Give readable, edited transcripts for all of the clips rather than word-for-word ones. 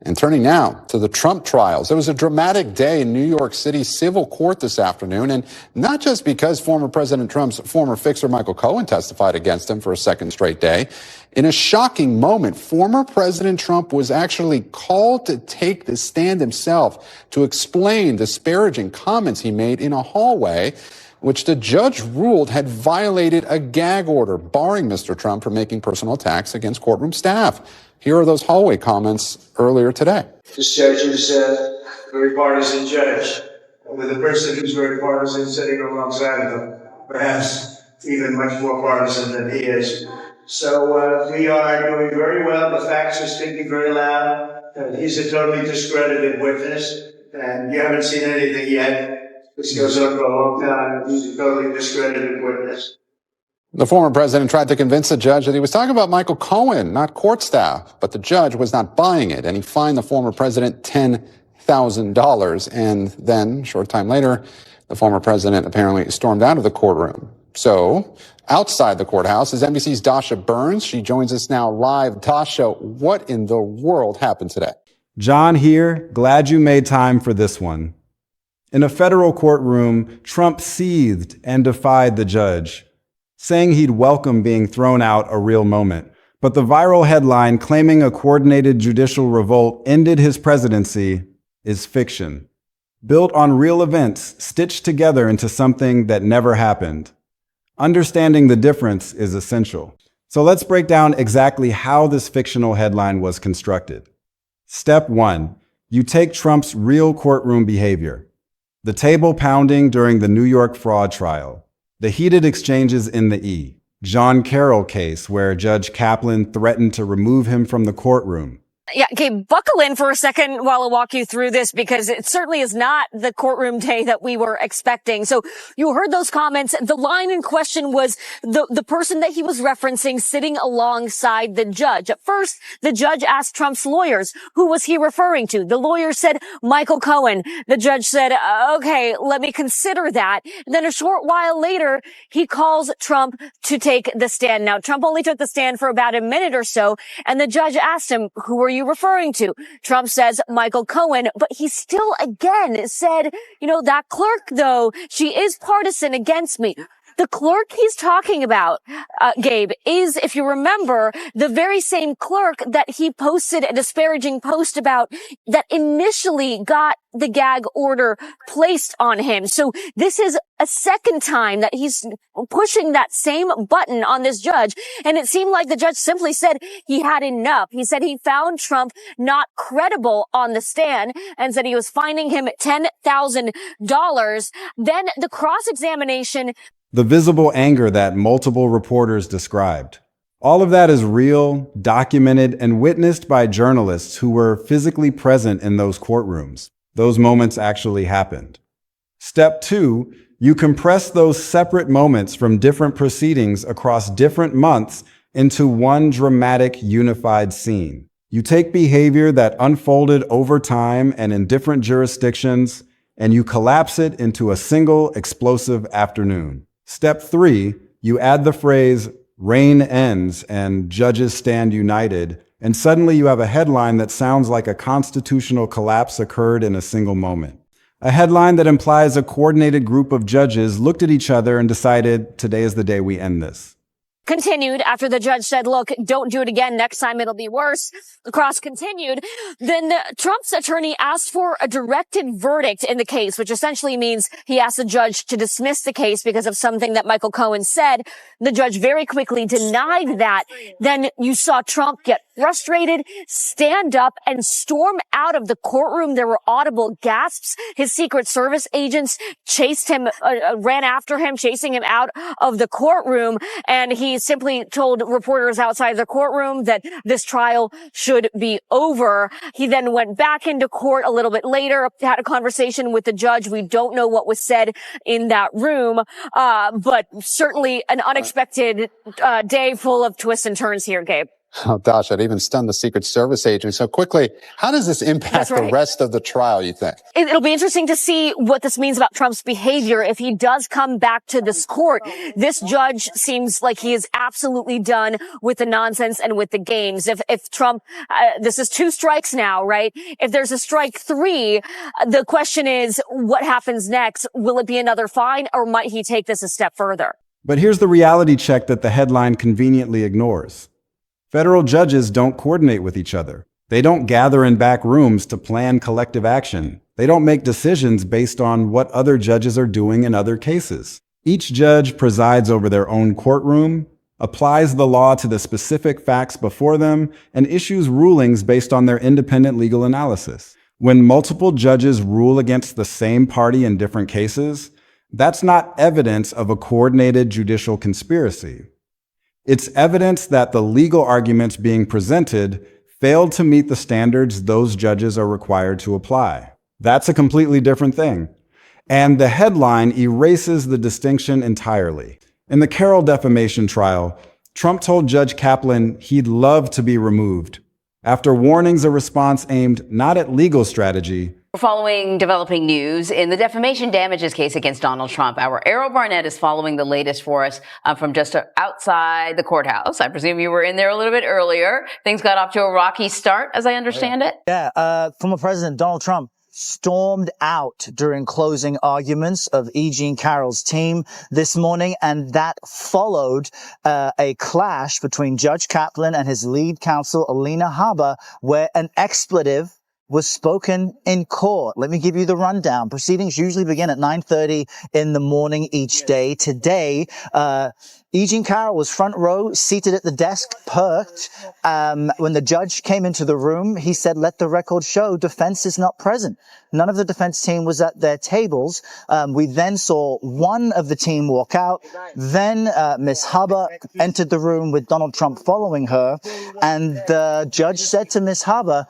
And turning now to the Trump trials. It was a dramatic day in New York City civil court this afternoon, and not just because former President Trump's former fixer Michael Cohen testified against him for a second straight day. In a shocking moment, former President Trump was actually called to take the stand himself to explain disparaging comments he made in a hallway, which the judge ruled had violated a gag order barring Mr. Trump from making personal attacks against courtroom staff. Here are those hallway comments earlier today. This judge is a very partisan judge, with a person who's very partisan sitting alongside of him, perhaps even much more partisan than he is. So we are doing very well. The facts are speaking very loud. He's a totally discredited witness, and you haven't seen anything yet. This goes on for a long time. He's a totally discredited witness. The former president tried to convince the judge that he was talking about Michael Cohen, not court staff, but the judge was not buying it, and he fined the former president $10,000. And then, a short time later, the former president apparently stormed out of the courtroom. So, outside the courthouse is NBC's Dasha Burns. She joins us now live. Dasha, what in the world happened today? John here. Glad you made time for this one. In a federal courtroom, Trump seethed and defied the judge, saying he'd welcome being thrown out a real moment. But the viral headline claiming a coordinated judicial revolt ended his presidency is fiction, built on real events stitched together into something that never happened. Understanding the difference is essential. So let's break down exactly how this fictional headline was constructed. Step 1. You take Trump's real courtroom behavior. The table pounding during the New York fraud trial. The heated exchanges in the John Carroll case where Judge Kaplan threatened to remove him from the courtroom. Yeah, okay, buckle in for a second while I walk you through this, because it certainly is not the courtroom day that we were expecting. So you heard those comments. The line in question was the person that he was referencing sitting alongside the judge. At first, the judge asked Trump's lawyers, who was he referring to? The lawyer said, Michael Cohen. The judge said, okay, let me consider that. And then a short while later, he calls Trump to take the stand. Now, Trump only took the stand for about a minute or so, and the judge asked him, who are you referring to? Trump says Michael Cohen, but he still again said, that clerk though, she is partisan against me. The clerk he's talking about, Gabe, is, if you remember, the very same clerk that he posted a disparaging post about that initially got the gag order placed on him. So this is a second time that he's pushing that same button on this judge. And it seemed like the judge simply said he had enough. He said he found Trump not credible on the stand and said he was fining him $10,000. Then the cross-examination. The visible anger that multiple reporters described. All of that is real, documented, and witnessed by journalists who were physically present in those courtrooms. Those moments actually happened. Step 2, you compress those separate moments from different proceedings across different months into one dramatic, unified scene. You take behavior that unfolded over time and in different jurisdictions, and you collapse it into a single explosive afternoon. Step 3, you add the phrase, reign ends and judges stand united, and suddenly you have a headline that sounds like a constitutional collapse occurred in a single moment. A headline that implies a coordinated group of judges looked at each other and decided, today is the day we end this. Continued after the judge said, look, don't do it again. Next time it'll be worse. The cross continued. Then Trump's attorney asked for a directed verdict in the case, which essentially means he asked the judge to dismiss the case because of something that Michael Cohen said. The judge very quickly denied that. Then you saw Trump get frustrated, stand up, and storm out of the courtroom. There were audible gasps. His Secret Service agents chased him, ran after him, chasing him out of the courtroom. And he simply told reporters outside the courtroom that this trial should be over. He then went back into court a little bit later, had a conversation with the judge. We don't know what was said in that room, but certainly an unexpected day full of twists and turns here, Gabe. Oh, gosh, I'd even stunned the Secret Service agent. So quickly, how does this impact the rest of the trial, you think? It'll be interesting to see what this means about Trump's behavior if he does come back to this court. This judge seems like he is absolutely done with the nonsense and with the games. If Trump, this is 2 strikes now, right? If there's a strike 3, the question is, what happens next? Will it be another fine, or might he take this a step further? But here's the reality check that the headline conveniently ignores. Federal judges don't coordinate with each other. They don't gather in back rooms to plan collective action. They don't make decisions based on what other judges are doing in other cases. Each judge presides over their own courtroom, applies the law to the specific facts before them, and issues rulings based on their independent legal analysis. When multiple judges rule against the same party in different cases, that's not evidence of a coordinated judicial conspiracy. It's evidence that the legal arguments being presented failed to meet the standards those judges are required to apply. That's a completely different thing. And the headline erases the distinction entirely. In the Carroll defamation trial, Trump told Judge Kaplan he'd love to be removed, after warnings of response aimed not at legal strategy. Following developing news in the defamation damages case against Donald Trump, our Errol Barnett is following the latest for us from just outside the courthouse. I presume you were in there a little bit earlier. Things got off to a rocky start, as I understand it. Yeah, former President Donald Trump stormed out during closing arguments of E. Jean Carroll's team this morning, and that followed a clash between Judge Kaplan and his lead counsel, Alina Habba, where an expletive was spoken in court. Let me give you the rundown. Proceedings usually begin at 9:30 in the morning each day. Today, E. Jean Carroll was front row, seated at the desk, perked. When the judge came into the room, he said, "Let the record show defense is not present." None of the defense team was at their tables. We then saw one of the team walk out. Then Ms. Habba entered the room with Donald Trump following her. And the judge said to Ms. Habba,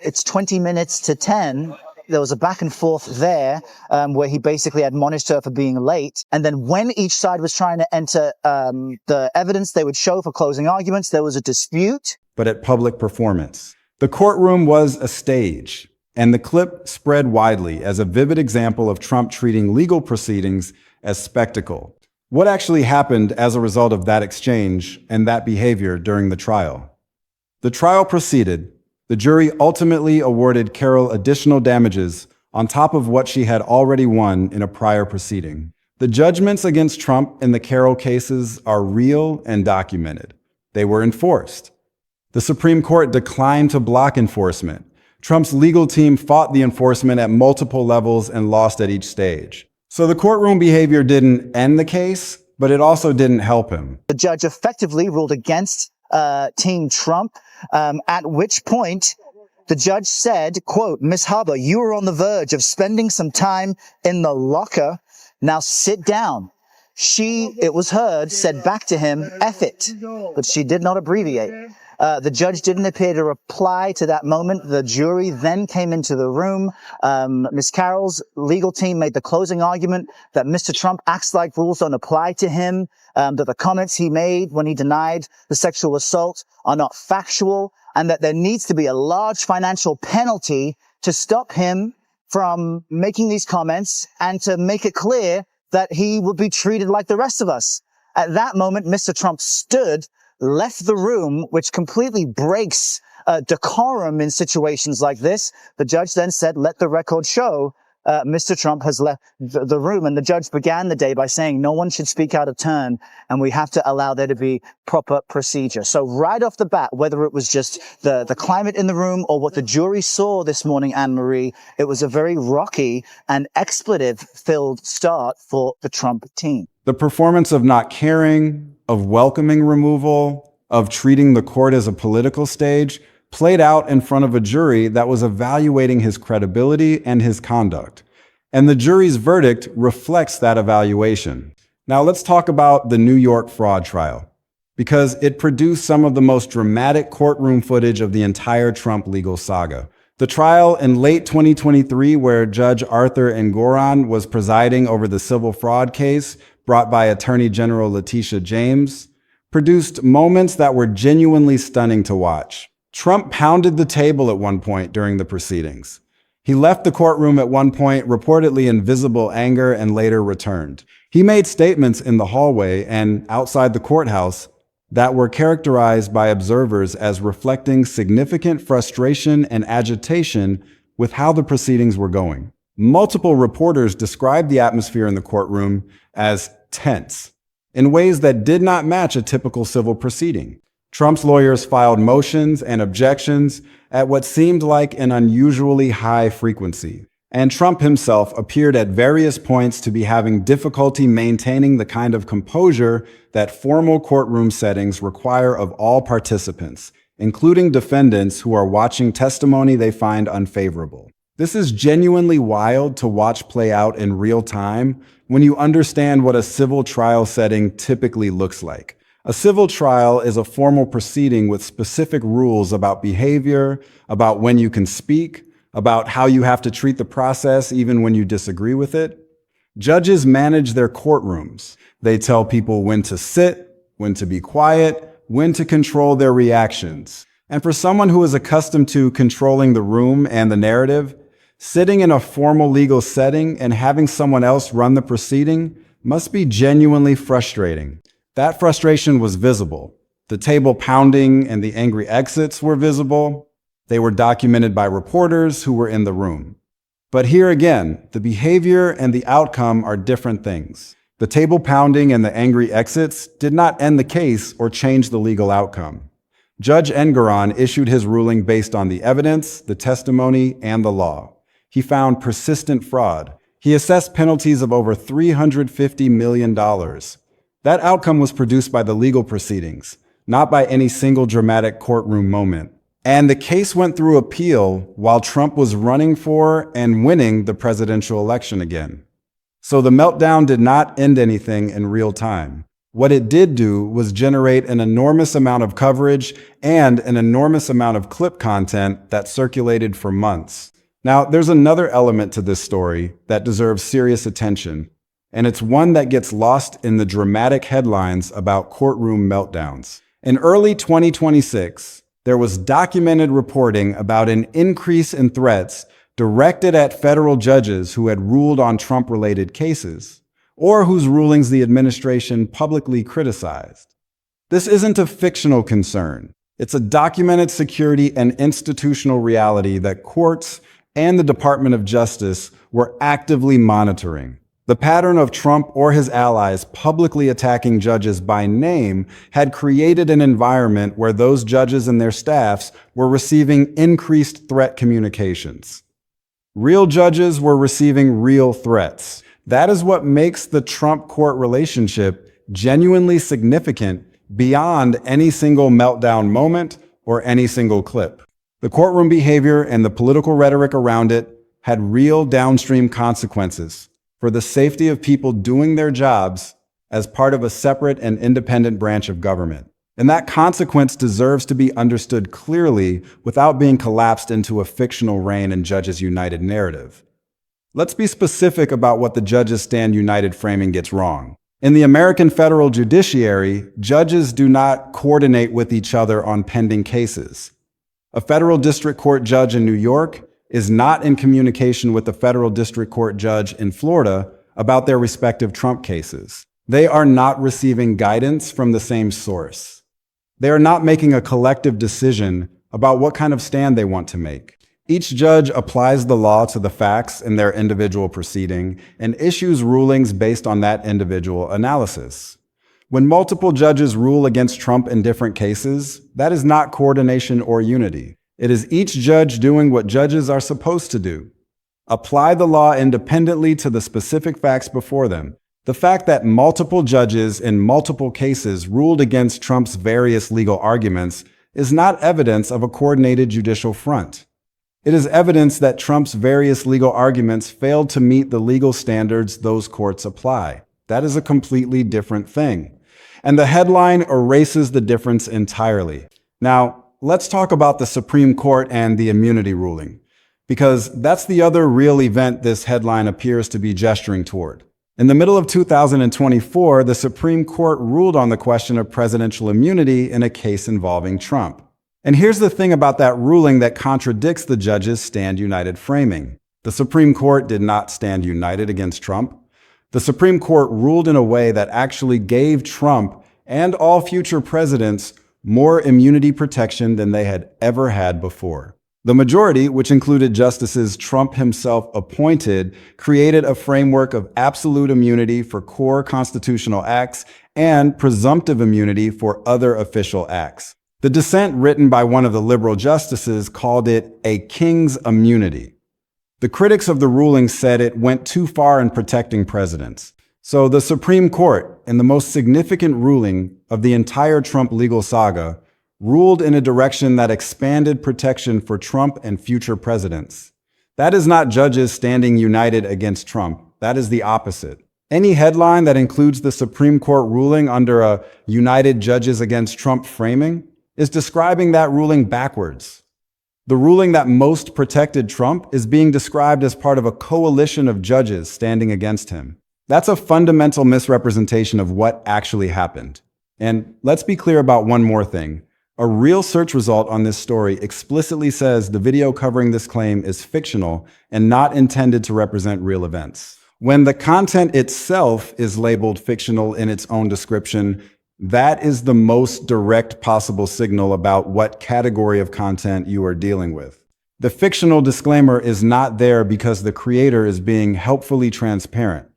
it's 20 minutes to 10. There was a back and forth there where he basically admonished her for being late. And then when each side was trying to enter the evidence they would show for closing arguments, there was a dispute. But at public performance, the courtroom was a stage, and the clip spread widely as a vivid example of Trump treating legal proceedings as spectacle. What actually happened as a result of that exchange and that behavior during the trial? The trial proceeded. The jury ultimately awarded Carroll additional damages on top of what she had already won in a prior proceeding. The judgments against Trump in the Carroll cases are real and documented. They were enforced. The Supreme Court declined to block enforcement. Trump's legal team fought the enforcement at multiple levels and lost at each stage. So the courtroom behavior didn't end the case, but it also didn't help him. The judge effectively ruled against Team Trump, at which point the judge said, quote, "Ms. Habba, you are on the verge of spending some time in the locker. Now sit down." She, it was heard, said back to him, "F it," but she did not abbreviate. The judge didn't appear to reply to that moment. The jury then came into the room. Ms. Carroll's legal team made the closing argument that Mr. Trump acts like rules don't apply to him, that the comments he made when he denied the sexual assault are not factual, and that there needs to be a large financial penalty to stop him from making these comments and to make it clear that he would be treated like the rest of us. At that moment, Mr. Trump stood, left the room, which completely breaks decorum in situations like this. The judge then said, "Let the record show Mr. Trump has left the room." And the judge began the day by saying no one should speak out of turn, and we have to allow there to be proper procedure. So right off the bat, whether it was just the climate in the room or what the jury saw this morning, Anne-Marie, it was a very rocky and expletive-filled start for the Trump team. The performance of not caring, of welcoming removal, of treating the court as a political stage played out in front of a jury that was evaluating his credibility and his conduct. And the jury's verdict reflects that evaluation. Now let's talk about the New York fraud trial, because it produced some of the most dramatic courtroom footage of the entire Trump legal saga. The trial in late 2023, where Judge Arthur Engoron was presiding over the civil fraud case brought by Attorney General Letitia James, produced moments that were genuinely stunning to watch. Trump pounded the table at one point during the proceedings. He left the courtroom at one point, reportedly in visible anger, and later returned. He made statements in the hallway and outside the courthouse that were characterized by observers as reflecting significant frustration and agitation with how the proceedings were going. Multiple reporters described the atmosphere in the courtroom as tense, in ways that did not match a typical civil proceeding. Trump's lawyers filed motions and objections at what seemed like an unusually high frequency, and Trump himself appeared at various points to be having difficulty maintaining the kind of composure that formal courtroom settings require of all participants, including defendants who are watching testimony they find unfavorable. This is genuinely wild to watch play out in real time when you understand what a civil trial setting typically looks like. A civil trial is a formal proceeding with specific rules about behavior, about when you can speak, about how you have to treat the process even when you disagree with it. Judges manage their courtrooms. They tell people when to sit, when to be quiet, when to control their reactions. And for someone who is accustomed to controlling the room and the narrative, sitting in a formal legal setting and having someone else run the proceeding must be genuinely frustrating. That frustration was visible. The table pounding and the angry exits were visible. They were documented by reporters who were in the room. But here again, the behavior and the outcome are different things. The table pounding and the angry exits did not end the case or change the legal outcome. Judge Engoron issued his ruling based on the evidence, the testimony, and the law. He found persistent fraud. He assessed penalties of over $350 million. That outcome was produced by the legal proceedings, not by any single dramatic courtroom moment. And the case went through appeal while Trump was running for and winning the presidential election again. So the meltdown did not end anything in real time. What it did do was generate an enormous amount of coverage and an enormous amount of clip content that circulated for months. Now, there's another element to this story that deserves serious attention, and it's one that gets lost in the dramatic headlines about courtroom meltdowns. In early 2026, there was documented reporting about an increase in threats directed at federal judges who had ruled on Trump-related cases, or whose rulings the administration publicly criticized. This isn't a fictional concern. It's a documented security and institutional reality that courts and the Department of Justice were actively monitoring. The pattern of Trump or his allies publicly attacking judges by name had created an environment where those judges and their staffs were receiving increased threat communications. Real judges were receiving real threats. That is what makes the Trump-court relationship genuinely significant beyond any single meltdown moment or any single clip. The courtroom behavior and the political rhetoric around it had real downstream consequences for the safety of people doing their jobs as part of a separate and independent branch of government. And that consequence deserves to be understood clearly without being collapsed into a fictional Reign and Judges United narrative. Let's be specific about what the Judges Stand United framing gets wrong. In the American federal judiciary, judges do not coordinate with each other on pending cases. A federal district court judge in New York is not in communication with the federal district court judge in Florida about their respective Trump cases. They are not receiving guidance from the same source. They are not making a collective decision about what kind of stand they want to make. Each judge applies the law to the facts in their individual proceeding and issues rulings based on that individual analysis. When multiple judges rule against Trump in different cases, that is not coordination or unity. It is each judge doing what judges are supposed to do. Apply the law independently to the specific facts before them. The fact that multiple judges in multiple cases ruled against Trump's various legal arguments is not evidence of a coordinated judicial front. It is evidence that Trump's various legal arguments failed to meet the legal standards those courts apply. That is a completely different thing. And the headline erases the difference entirely. Now, let's talk about the Supreme Court and the immunity ruling, because that's the other real event this headline appears to be gesturing toward. In the middle of 2024, the Supreme Court ruled on the question of presidential immunity in a case involving Trump. And here's the thing about that ruling that contradicts the judge's stand united framing. The Supreme Court did not stand united against Trump. The Supreme Court ruled in a way that actually gave Trump and all future presidents more immunity protection than they had ever had before. The majority, which included justices Trump himself appointed, created a framework of absolute immunity for core constitutional acts and presumptive immunity for other official acts. The dissent written by one of the liberal justices called it a king's immunity. The critics of the ruling said it went too far in protecting presidents. So the Supreme Court, in the most significant ruling of the entire Trump legal saga, ruled in a direction that expanded protection for Trump and future presidents. That is not judges standing united against Trump. That is the opposite. Any headline that includes the Supreme Court ruling under a United Judges Against Trump framing is describing that ruling backwards. The ruling that most protected Trump is being described as part of a coalition of judges standing against him. That's a fundamental misrepresentation of what actually happened. And let's be clear about one more thing. A real search result on this story explicitly says the video covering this claim is fictional and not intended to represent real events. When the content itself is labeled fictional in its own description, that is the most direct possible signal about what category of content you are dealing with. The fictional disclaimer is not there because the creator is being helpfully transparent.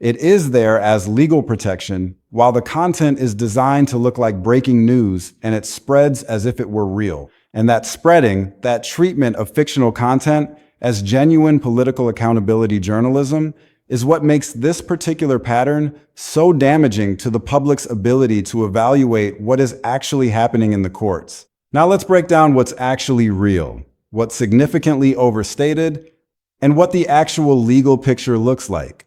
It is there as legal protection, while the content is designed to look like breaking news and it spreads as if it were real. And that spreading, that treatment of fictional content as genuine political accountability journalism, is what makes this particular pattern so damaging to the public's ability to evaluate what is actually happening in the courts. Now let's break down what's actually real, what's significantly overstated, and what the actual legal picture looks like.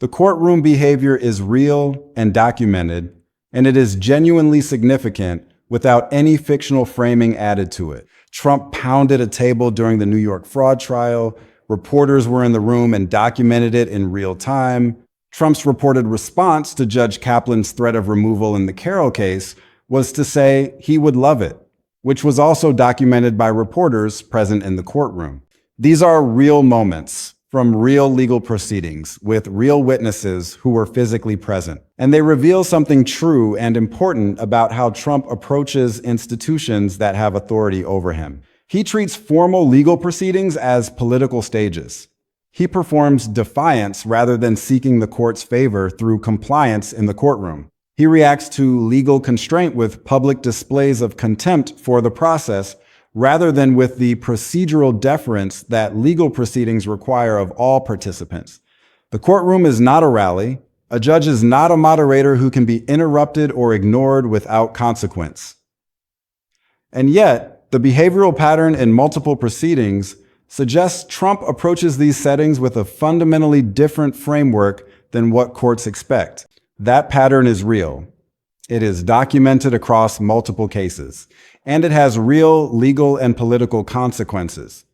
The courtroom behavior is real and documented, and it is genuinely significant without any fictional framing added to it. Trump pounded a table during the New York fraud trial. Reporters were in the room and documented it in real time. Trump's reported response to Judge Kaplan's threat of removal in the Carroll case was to say he would love it, which was also documented by reporters present in the courtroom. These are real moments from real legal proceedings with real witnesses who were physically present. And they reveal something true and important about how Trump approaches institutions that have authority over him. He treats formal legal proceedings as political stages. He performs defiance rather than seeking the court's favor through compliance in the courtroom. He reacts to legal constraint with public displays of contempt for the process rather than with the procedural deference that legal proceedings require of all participants. The courtroom is not a rally. A judge is not a moderator who can be interrupted or ignored without consequence. And yet, the behavioral pattern in multiple proceedings suggests Trump approaches these settings with a fundamentally different framework than what courts expect. That pattern is real. It is documented across multiple cases, and it has real legal and political consequences,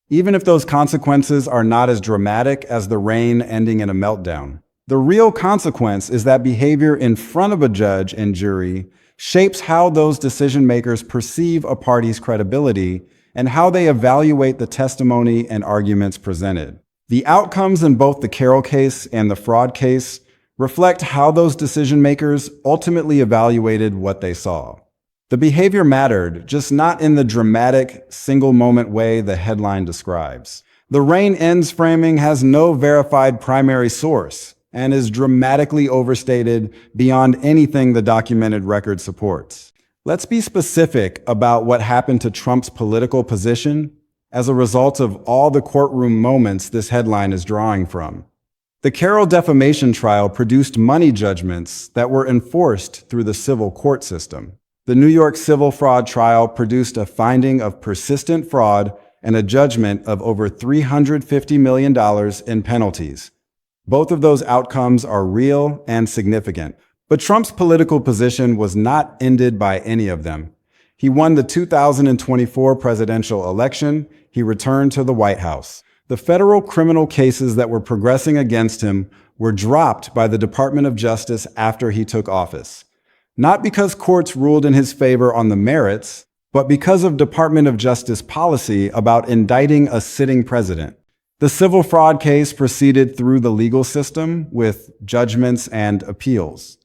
even if those consequences are not as dramatic as the rain ending in a meltdown. The real consequence is that behavior in front of a judge and jury shapes how those decision makers perceive a party's credibility and how they evaluate the testimony and arguments presented. The outcomes in both the Carroll case and the fraud case reflect how those decision makers ultimately evaluated what they saw. The behavior mattered, just not in the dramatic, single-moment way the headline describes. The rain ends framing has no verified primary source and is dramatically overstated beyond anything the documented record supports. Let's be specific about what happened to Trump's political position as a result of all the courtroom moments this headline is drawing from. The Carroll defamation trial produced money judgments that were enforced through the civil court system. The New York civil fraud trial produced a finding of persistent fraud and a judgment of over $350 million in penalties. Both of those outcomes are real and significant. But Trump's political position was not ended by any of them. He won the 2024 presidential election. He returned to the White House. The federal criminal cases that were progressing against him were dropped by the Department of Justice after he took office. Not because courts ruled in his favor on the merits, but because of Department of Justice policy about indicting a sitting president. The civil fraud case proceeded through the legal system with judgments and appeals.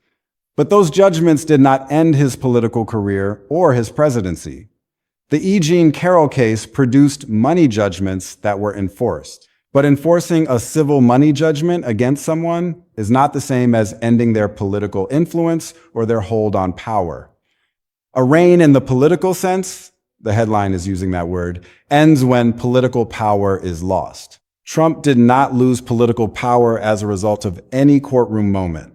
But those judgments did not end his political career or his presidency. The E. Jean Carroll case produced money judgments that were enforced. But enforcing a civil money judgment against someone is not the same as ending their political influence or their hold on power. A reign in the political sense, the headline is using that word, ends when political power is lost. Trump did not lose political power as a result of any courtroom moment.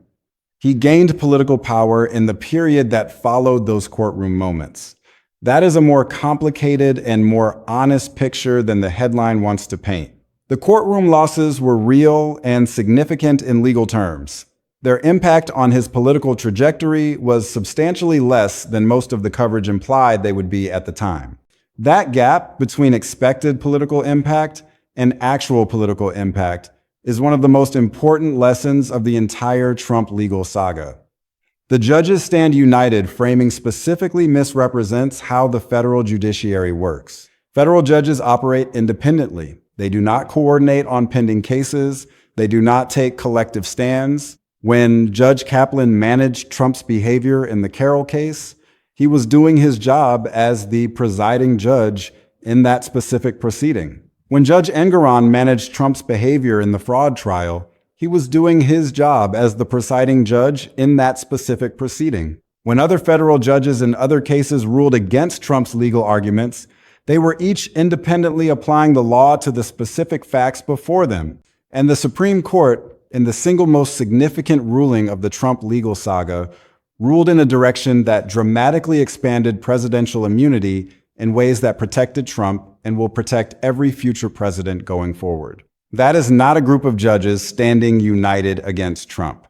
He gained political power in the period that followed those courtroom moments. That is a more complicated and more honest picture than the headline wants to paint. The courtroom losses were real and significant in legal terms. Their impact on his political trajectory was substantially less than most of the coverage implied they would be at the time. That gap between expected political impact and actual political impact is one of the most important lessons of the entire Trump legal saga. The judges stand united, framing specifically misrepresents how the federal judiciary works. Federal judges operate independently. They do not coordinate on pending cases. They do not take collective stands. When Judge Kaplan managed Trump's behavior in the Carroll case, he was doing his job as the presiding judge in that specific proceeding. When Judge Engoron managed Trump's behavior in the fraud trial, he was doing his job as the presiding judge in that specific proceeding. When other federal judges in other cases ruled against Trump's legal arguments, they were each independently applying the law to the specific facts before them. And the Supreme Court, in the single most significant ruling of the Trump legal saga, ruled in a direction that dramatically expanded presidential immunity in ways that protected Trump and will protect every future president going forward. That is not a group of judges standing united against Trump.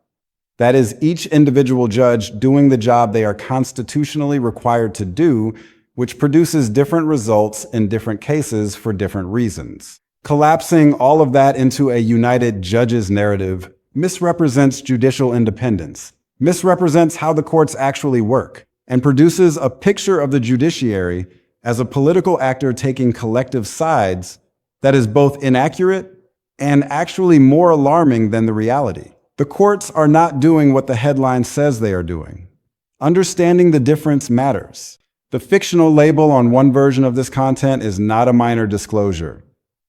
That is each individual judge doing the job they are constitutionally required to do, which produces different results in different cases for different reasons. Collapsing all of that into a united judges narrative misrepresents judicial independence, misrepresents how the courts actually work, and produces a picture of the judiciary as a political actor taking collective sides that is both inaccurate and actually more alarming than the reality. The courts are not doing what the headline says they are doing. Understanding the difference matters. The fictional label on one version of this content is not a minor disclosure.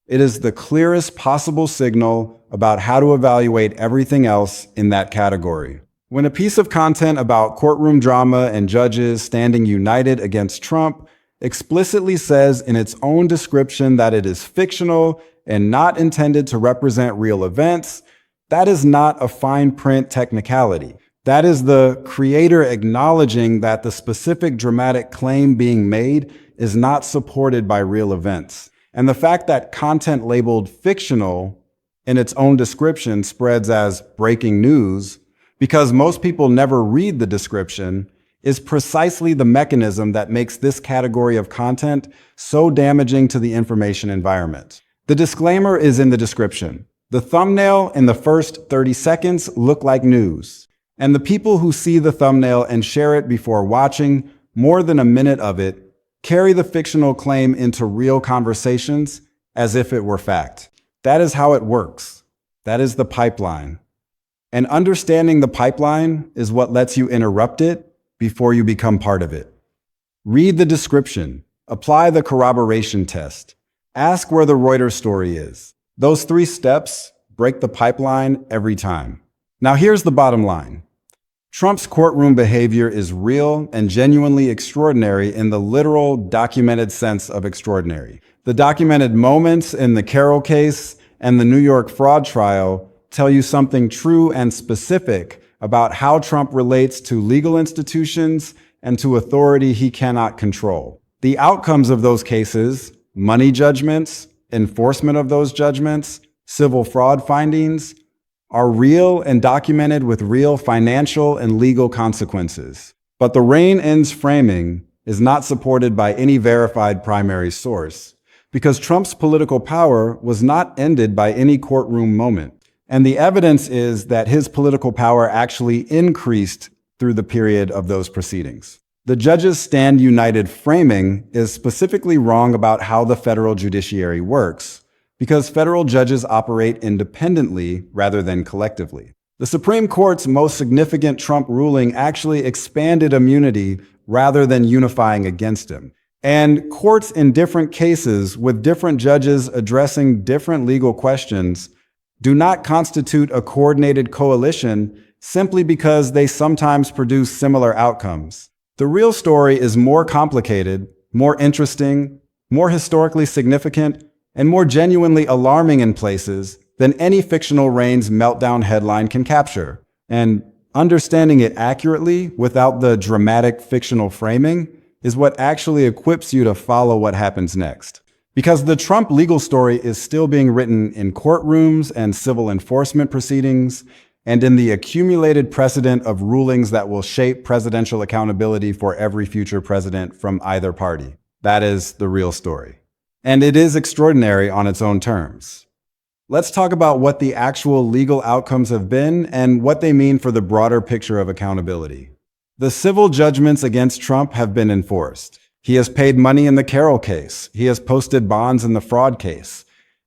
It is the clearest possible signal about how to evaluate everything else in that category. When a piece of content about courtroom drama and judges standing united against Trump explicitly says in its own description that it is fictional and not intended to represent real events, that is not a fine print technicality. That is the creator acknowledging that the specific dramatic claim being made is not supported by real events. And the fact that content labeled fictional in its own description spreads as breaking news because most people never read the description is precisely the mechanism that makes this category of content so damaging to the information environment. The disclaimer is in the description. The thumbnail and the first 30 seconds look like news. And the people who see the thumbnail and share it before watching more than a minute of it carry the fictional claim into real conversations as if it were fact. That is how it works. That is the pipeline. And understanding the pipeline is what lets you interrupt it before you become part of it. Read the description. Apply the corroboration test. Ask where the Reuters story is. Those 3 steps break the pipeline every time. Now here's the bottom line. Trump's courtroom behavior is real and genuinely extraordinary in the literal documented sense of extraordinary. The documented moments in the Carroll case and the New York fraud trial tell you something true and specific about how Trump relates to legal institutions and to authority he cannot control. The outcomes of those cases, money judgments, enforcement of those judgments, civil fraud findings, are real and documented with real financial and legal consequences. But the reign ends framing is not supported by any verified primary source. because Trump's political power was not ended by any courtroom moment. And the evidence is that his political power actually increased through the period of those proceedings. The judges' stand united framing is specifically wrong about how the federal judiciary works, because federal judges operate independently rather than collectively. The Supreme Court's most significant Trump ruling actually expanded immunity rather than unifying against him. And courts in different cases with different judges addressing different legal questions do not constitute a coordinated coalition simply because they sometimes produce similar outcomes. The real story is more complicated, more interesting, more historically significant, and more genuinely alarming in places than any fictional Reigns meltdown headline can capture. And understanding it accurately without the dramatic fictional framing is what actually equips you to follow what happens next. Because the Trump legal story is still being written in courtrooms and civil enforcement proceedings, and in the accumulated precedent of rulings that will shape presidential accountability for every future president from either party. That is the real story. And it is extraordinary on its own terms. Let's talk about what the actual legal outcomes have been and what they mean for the broader picture of accountability. The civil judgments against Trump have been enforced. He has paid money in the Carroll case. He has posted bonds in the fraud case.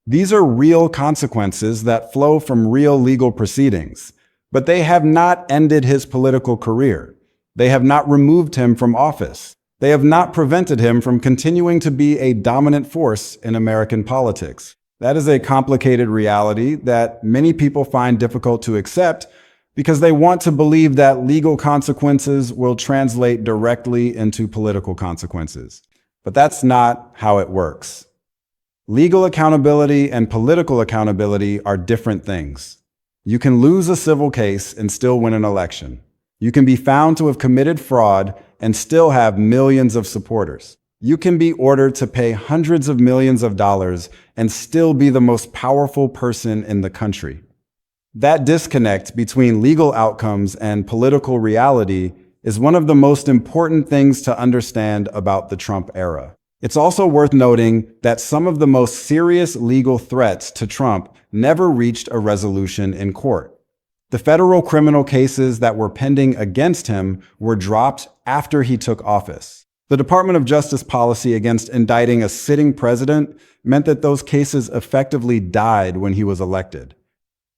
These are real consequences that flow from real legal proceedings, but they have not ended his political career. They have not removed him from office. They have not prevented him from continuing to be a dominant force in American politics. That is a complicated reality that many people find difficult to accept because they want to believe that legal consequences will translate directly into political consequences. But that's not how it works. Legal accountability and political accountability are different things. You can lose a civil case and still win an election. You can be found to have committed fraud and still have millions of supporters. You can be ordered to pay hundreds of millions of dollars and still be the most powerful person in the country. That disconnect between legal outcomes and political reality is one of the most important things to understand about the Trump era. It's also worth noting that some of the most serious legal threats to Trump never reached a resolution in court. The federal criminal cases that were pending against him were dropped after he took office. The Department of Justice policy against indicting a sitting president meant that those cases effectively died when he was elected.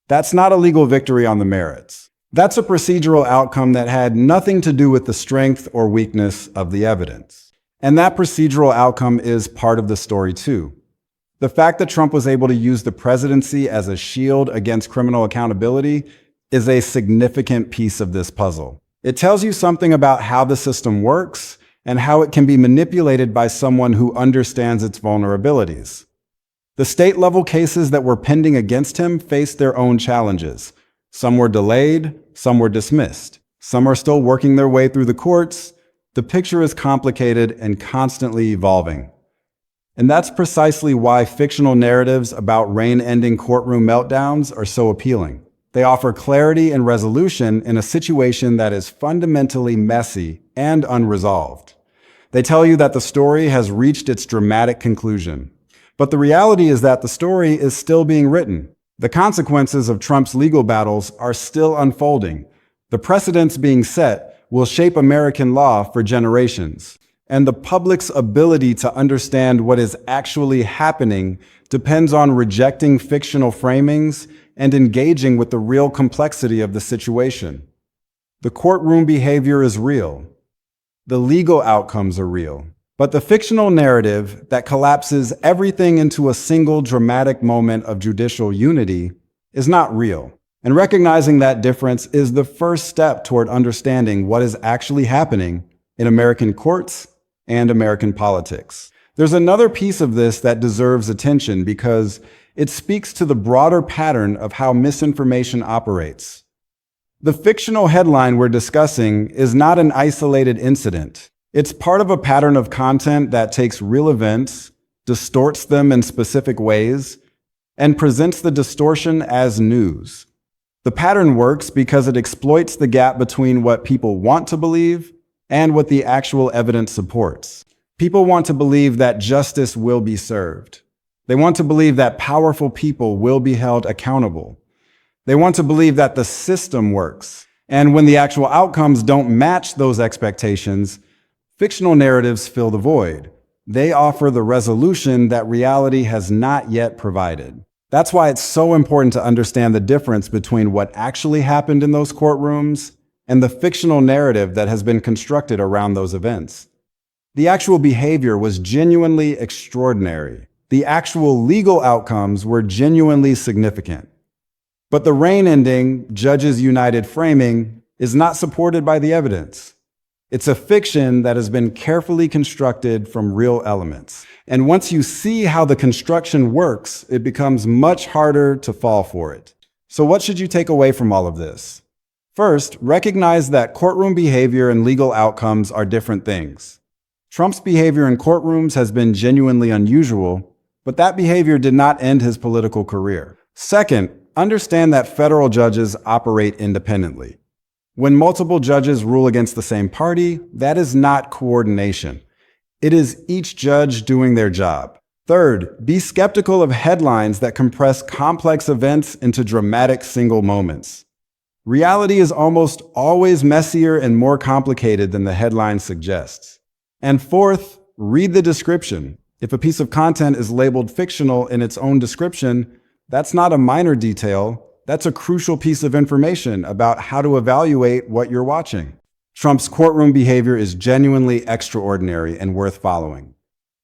That's not a legal victory on the merits. That's a procedural outcome that had nothing to do with the strength or weakness of the evidence. And that procedural outcome is part of the story too. The fact that Trump was able to use the presidency as a shield against criminal accountability is a significant piece of this puzzle. It tells you something about how the system works and how it can be manipulated by someone who understands its vulnerabilities. The state-level cases that were pending against him faced their own challenges. Some were delayed, some were dismissed. Some are still working their way through the courts. The picture is complicated and constantly evolving. And that's precisely why fictional narratives about reign-ending courtroom meltdowns are so appealing. They offer clarity and resolution in a situation that is fundamentally messy and unresolved. They tell you that the story has reached its dramatic conclusion. But the reality is that the story is still being written. The consequences of Trump's legal battles are still unfolding. The precedents being set will shape American law for generations. And the public's ability to understand what is actually happening depends on rejecting fictional framings and engaging with the real complexity of the situation. The courtroom behavior is real. The legal outcomes are real. But the fictional narrative that collapses everything into a single dramatic moment of judicial unity is not real. And recognizing that difference is the first step toward understanding what is actually happening in American courts and American politics. There's another piece of this that deserves attention because it speaks to the broader pattern of how misinformation operates. The fictional headline we're discussing is not an isolated incident. It's part of a pattern of content that takes real events, distorts them in specific ways, and presents the distortion as news. The pattern works because it exploits the gap between what people want to believe and what the actual evidence supports. People want to believe that justice will be served. They want to believe that powerful people will be held accountable. They want to believe that the system works. And when the actual outcomes don't match those expectations, fictional narratives fill the void. They offer the resolution that reality has not yet provided. That's why it's so important to understand the difference between what actually happened in those courtrooms and the fictional narrative that has been constructed around those events. The actual behavior was genuinely extraordinary. The actual legal outcomes were genuinely significant. But the Rain ending, Judges United framing, is not supported by the evidence. It's a fiction that has been carefully constructed from real elements. And once you see how the construction works, it becomes much harder to fall for it. So what should you take away from all of this? First, recognize that courtroom behavior and legal outcomes are different things. Trump's behavior in courtrooms has been genuinely unusual, but that behavior did not end his political career. Second, understand that federal judges operate independently. When multiple judges rule against the same party, that is not coordination. It is each judge doing their job. Third, be skeptical of headlines that compress complex events into dramatic single moments. Reality is almost always messier and more complicated than the headline suggests. And fourth, read the description. If a piece of content is labeled fictional in its own description, that's not a minor detail. That's a crucial piece of information about how to evaluate what you're watching. Trump's courtroom behavior is genuinely extraordinary and worth following.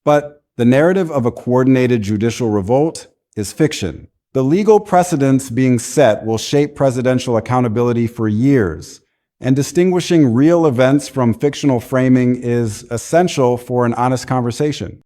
But the narrative of a coordinated judicial revolt is fiction. The legal precedents being set will shape presidential accountability for years, and distinguishing real events from fictional framing is essential for an honest conversation.